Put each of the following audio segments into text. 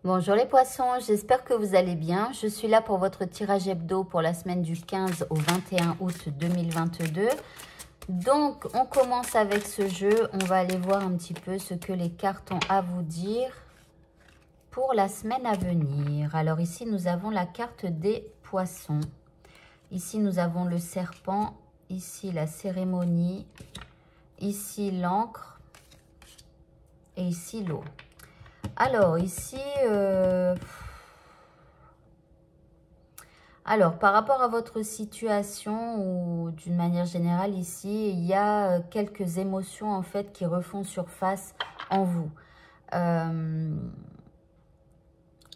Bonjour les poissons, j'espère que vous allez bien. Je suis là pour votre tirage hebdo pour la semaine du 15 au 21 août 2022. Donc, on commence avec ce jeu. On va aller voir un petit peu ce que les cartes ont à vous dire pour la semaine à venir. Alors ici, nous avons la carte des poissons. Ici, nous avons le serpent. Ici, la cérémonie. Ici, l'encre. Et ici, l'eau. Alors, ici, par rapport à votre situation ou d'une manière générale ici, il y a quelques émotions en fait qui refont surface en vous.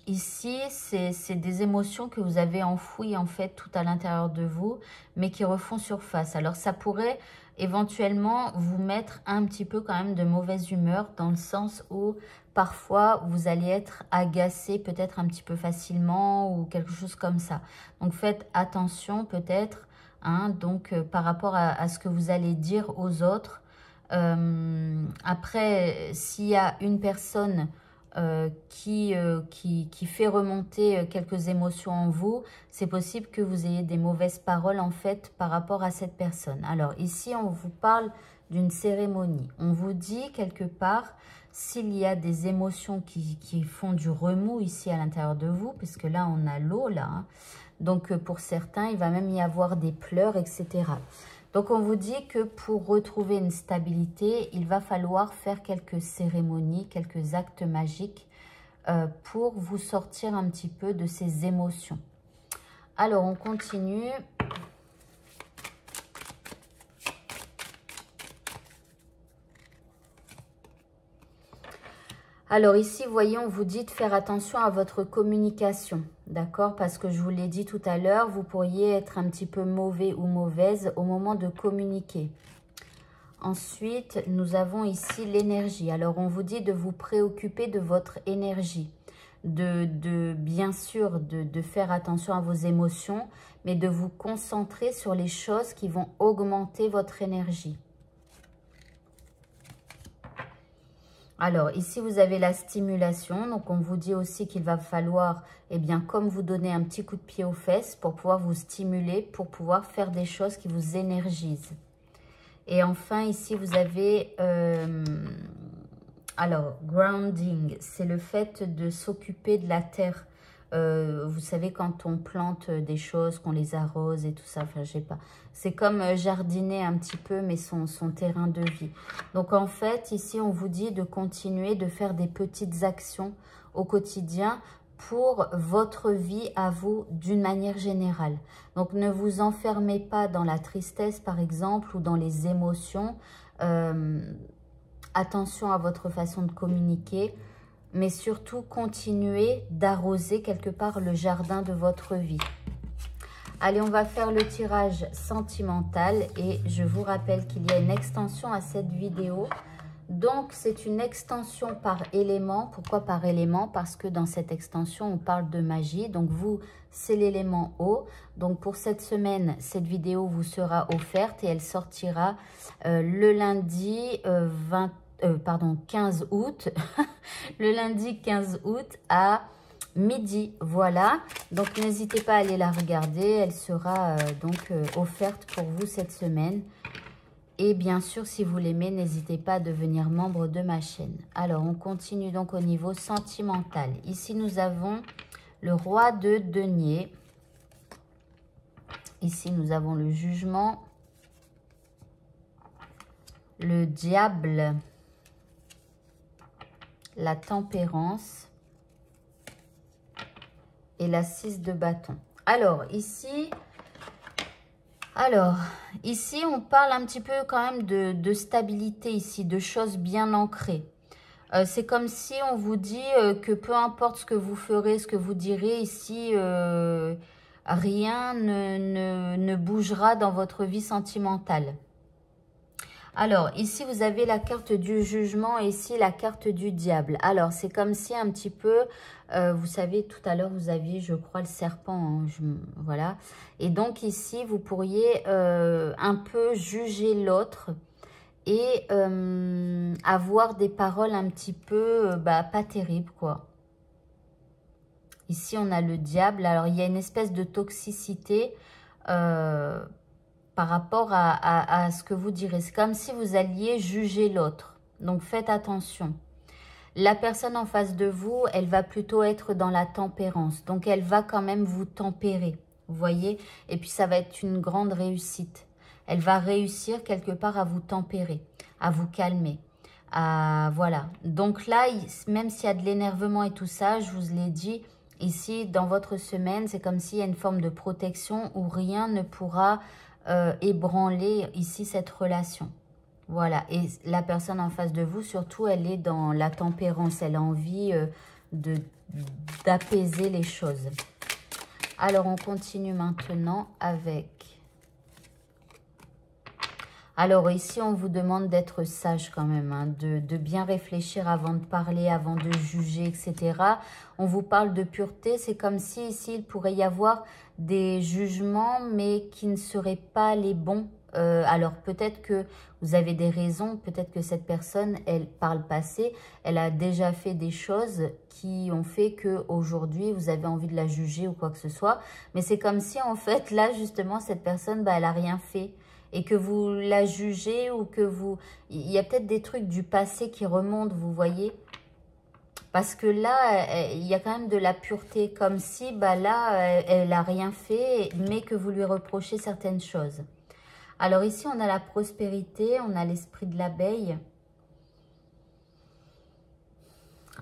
Ici, c'est des émotions que vous avez enfouies en fait tout à l'intérieur de vous, mais qui refont surface. Alors, ça pourrait éventuellement vous mettre un petit peu quand même de mauvaise humeur dans le sens où parfois vous allez être agacé peut-être un petit peu facilement ou quelque chose comme ça. Donc, faites attention peut-être par rapport à ce que vous allez dire aux autres. Après, s'il y a une personne qui fait remonter quelques émotions en vous, c'est possible que vous ayez des mauvaises paroles en fait par rapport à cette personne. Alors ici, on vous parle d'une cérémonie. On vous dit quelque part s'il y a des émotions qui font du remous ici à l'intérieur de vous, parce que là, on a l'eau là. Hein. Donc pour certains, il va même y avoir des pleurs, etc. Donc, on vous dit que pour retrouver une stabilité, il va falloir faire quelques cérémonies, quelques actes magiques pour vous sortir un petit peu de ces émotions. Alors, on continue. Alors ici, vous voyez, on vous dit de faire attention à votre communication, d'accord? Parce que je vous l'ai dit tout à l'heure, vous pourriez être un petit peu mauvais ou mauvaise au moment de communiquer. Ensuite, nous avons ici l'énergie. Alors, on vous dit de vous préoccuper de votre énergie, bien sûr, de faire attention à vos émotions, mais de vous concentrer sur les choses qui vont augmenter votre énergie. Alors, ici, vous avez la stimulation. Donc, on vous dit aussi qu'il va falloir, comme vous donner un petit coup de pied aux fesses pour pouvoir vous stimuler, pour pouvoir faire des choses qui vous énergisent. Et enfin, ici, vous avez, grounding, c'est le fait de s'occuper de la terre. Vous savez, quand on plante des choses, qu'on les arrose et tout ça, enfin, je sais pas. C'est comme jardiner un petit peu, mais son terrain de vie. Donc, en fait, ici, on vous dit de continuer de faire des petites actions au quotidien pour votre vie à vous d'une manière générale. Donc, ne vous enfermez pas dans la tristesse, par exemple, ou dans les émotions. Attention à votre façon de communiquer, mais surtout continuez d'arroser quelque part le jardin de votre vie. Allez, on va faire le tirage sentimental et je vous rappelle qu'il y a une extension à cette vidéo. Donc, c'est une extension par élément. Pourquoi par élément? Parce que dans cette extension, on parle de magie. Donc, vous, c'est l'élément eau. Donc, pour cette semaine, cette vidéo vous sera offerte et elle sortira le lundi 15 août. Le lundi 15 août à midi. Voilà. Donc, n'hésitez pas à aller la regarder. Elle sera offerte pour vous cette semaine. Et bien sûr, si vous l'aimez, n'hésitez pas à devenir membre de ma chaîne. Alors, on continue donc au niveau sentimental. Ici, nous avons le roi de denier. Ici, nous avons le jugement. Le diable. La tempérance. Et la 6 de bâton. Ici, on parle un petit peu quand même de stabilité ici, de choses bien ancrées. C'est comme si on vous dit que peu importe ce que vous ferez, ce que vous direz ici, rien ne bougera dans votre vie sentimentale. Alors, ici, vous avez la carte du jugement et ici, la carte du diable. Alors, c'est comme si un petit peu, vous savez, tout à l'heure, vous aviez, je crois, le serpent. Hein, voilà. Et donc, ici, vous pourriez un peu juger l'autre et avoir des paroles un petit peu, pas terribles, quoi. Ici, on a le diable. Alors, il y a une espèce de toxicité par rapport à ce que vous direz. C'est comme si vous alliez juger l'autre. Donc, faites attention. La personne en face de vous, elle va plutôt être dans la tempérance. Donc, elle va quand même vous tempérer. Vous voyez? Et puis, ça va être une grande réussite. Elle va réussir quelque part à vous tempérer, à vous calmer. Voilà. Donc là, même s'il y a de l'énervement et tout ça, je vous l'ai dit, ici, dans votre semaine, c'est comme s'il y a une forme de protection où rien ne pourra ébranler ici cette relation. Voilà. Et la personne en face de vous, surtout, elle est dans la tempérance. Elle a envie d'apaiser les choses. Alors, on continue maintenant avec... Alors ici, on vous demande d'être sage quand même, hein, de bien réfléchir avant de parler, avant de juger, etc. On vous parle de pureté, c'est comme si ici, il pourrait y avoir des jugements, mais qui ne seraient pas les bons. Alors peut-être que vous avez des raisons, peut-être que cette personne, elle, par le passé, elle a déjà fait des choses qui ont fait qu'aujourd'hui, vous avez envie de la juger ou quoi que ce soit. Mais c'est comme si, en fait, là, justement, cette personne, bah, elle n'a rien fait. Et que vous la jugez ou que vous... Il y a peut-être des trucs du passé qui remontent, vous voyez. Parce que là, il y a quand même de la pureté. Comme si, bah là, elle n'a rien fait, mais que vous lui reprochez certaines choses. Alors ici, on a la prospérité, on a l'esprit de l'abeille.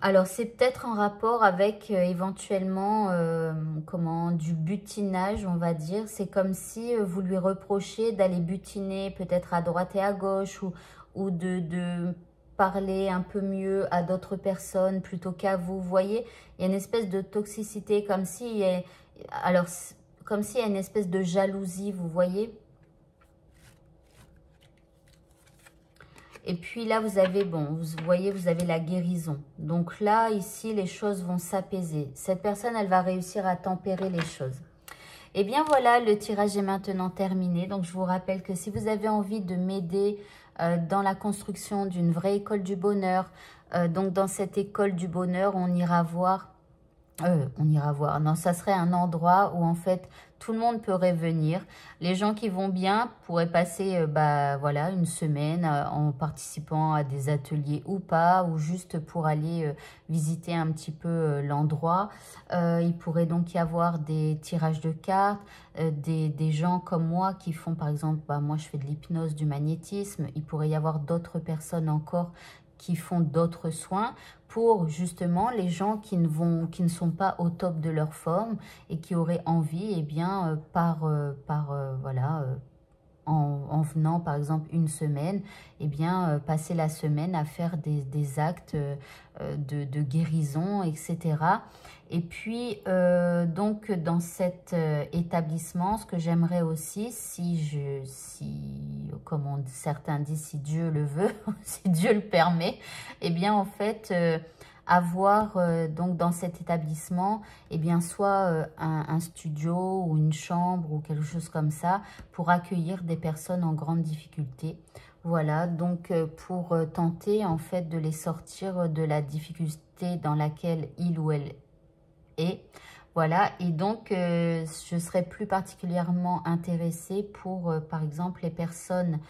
Alors, c'est peut-être en rapport avec éventuellement du butinage, on va dire. C'est comme si vous lui reprochez d'aller butiner peut-être à droite et à gauche ou de parler un peu mieux à d'autres personnes plutôt qu'à vous. Vous voyez, il y a une espèce de toxicité, comme s'il y a une espèce de jalousie, vous voyez. Et puis là, vous avez, bon, vous voyez, vous avez la guérison. Donc là, ici, les choses vont s'apaiser. Cette personne, elle va réussir à tempérer les choses. Et bien voilà, le tirage est maintenant terminé. Donc je vous rappelle que si vous avez envie de m'aider dans la construction d'une vraie école du bonheur, donc dans cette école du bonheur, on ira voir, non, ça serait un endroit où en fait tout le monde pourrait venir. Les gens qui vont bien pourraient passer voilà, une semaine en participant à des ateliers ou pas, ou juste pour aller visiter un petit peu l'endroit. Il pourrait donc y avoir des tirages de cartes, des gens comme moi qui font par exemple, moi je fais de l'hypnose, du magnétisme. Il pourrait y avoir d'autres personnes encore qui font d'autres soins pour justement les gens qui ne sont pas au top de leur forme et qui auraient envie, eh bien, en venant par exemple une semaine, eh bien, passer la semaine à faire des actes de guérison, etc. Et puis, donc, dans cet établissement, ce que j'aimerais aussi, comme certains disent, si Dieu le veut, si Dieu le permet, eh bien, en fait, avoir donc dans cet établissement, eh bien, soit un studio ou une chambre ou quelque chose comme ça pour accueillir des personnes en grande difficulté. Voilà, donc pour tenter en fait de les sortir de la difficulté dans laquelle il ou elle est. Voilà, et donc je serais plus particulièrement intéressée pour, par exemple, les personnes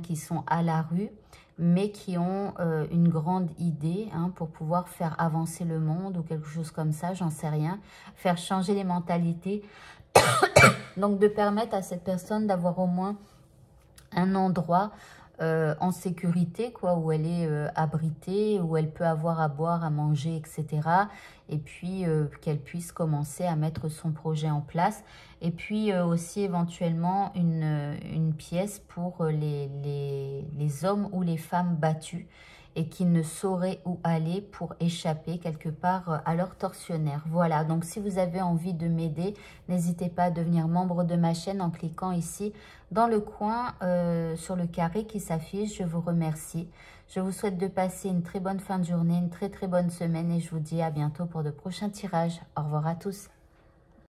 qui sont à la rue, mais qui ont une grande idée pour pouvoir faire avancer le monde ou quelque chose comme ça, j'en sais rien, faire changer les mentalités. Donc de permettre à cette personne d'avoir au moins un endroit en sécurité, quoi, où elle est abritée, où elle peut avoir à boire, à manger, etc. Et puis qu'elle puisse commencer à mettre son projet en place. Et puis aussi éventuellement une pièce pour les hommes ou les femmes battus et qui ne sauraient où aller pour échapper quelque part à leur tortionnaire. Voilà, donc si vous avez envie de m'aider, n'hésitez pas à devenir membre de ma chaîne en cliquant ici dans le coin sur le carré qui s'affiche. Je vous remercie. Je vous souhaite de passer une très bonne fin de journée, une très très bonne semaine et je vous dis à bientôt pour de prochains tirages. Au revoir à tous.